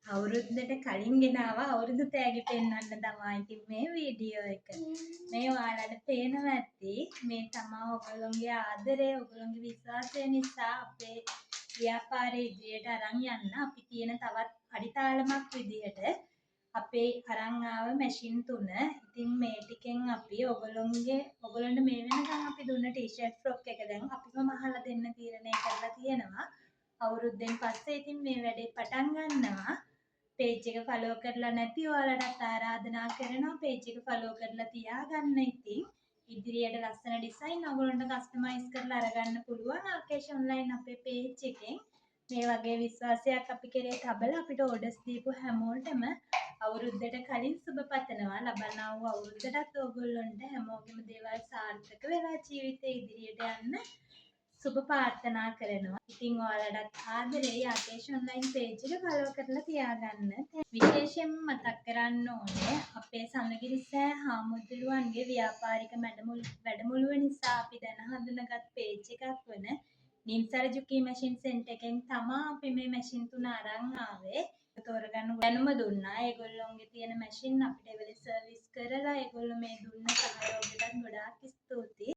අවුරුද්දට කලින් ගෙනාව අවුරුදු තෑගි පෙන්වන්න තමයි ඉතින් මේ වීඩියෝ එක. මේ ඔයාලට පේනවා ඇති මේ තමා ඔයගොල්ලෝගේ ආදරය ඔයගොල්ලෝගේ විශ්වාසය නිසා අපේ ව්‍යාපාරය ඉදිරියට අරන් යන්න අපි තියෙන තවත් අඩිතාලමක් විදිහට අපේ අරන් ආව මැෂින් 3. ඉතින් මේ ටිකෙන් අපි ඔයගොල්ලන්ට මේ වෙනකන් අපි දුන්න ටී-ෂර්ට් ෆ්‍රොක් එක දැන් අපිම මහලා දෙන්න තීරණය කරලා තියෙනවා. අවුරුද්දෙන් පස්සේ ඉතින් මේ වැඩේ පටන් ගන්නවා. page එක follow කරලා නැති ඔයාලට ආරාධනා කරනවා page එක follow කරලා තියාගන්න. ඉතින් ඉදිරියට ලස්සන ඩිසයින් ඔයගොල්ලන්ට කස්ටමයිස් කරලා අරගන්න පුළුවන් ආකේෂ් ඔන්ලයින් අපේ page එකෙන්. මේ වගේ විශ්වාසයක් අපි කෙරේ තබලා අපිට ඕඩර්ස් දීපු හැමෝටම අවුරුද්දට කලින් සුබ පතනවා. ලබනා වූ අවුරුද්දටත් ඔයගොල්ලන්ට හැමෝගෙම දේවල් සාර්ථක වෙලා ජීවිතේ ඉදිරියට යන්න සුබ ප්‍රාර්ථනා කරනවා. ඉතින් ඔයාලටත් ආදරේ ආකේෂ් ඔන්ලයින් page එක follow කරලා තියාගන්න. විශේෂයෙන්ම මතක් කරන්න ඕනේ අපේ සඳගිරිසෑ හාමුදුරුවන්ගේ ව්‍යාපාරික වැඩමුළුව නිසා අපි දැන හඳුනගත් page එකක් වන නිම්සර ජුකි මැෂින් සෙන්ටර් එකෙන් තමා අපි මේ මැෂින් 3 අරන් ආවේ. තෝරගන්න දැනුම දුන්නා. ඒගොල්ලෝගේ තියෙන මැෂින් අපිට එවලේ සර්විස් කරලා ඒගොල්ලෝ මේ දුන්න සහයෝගයට ගොඩාක් ස්තුතියි.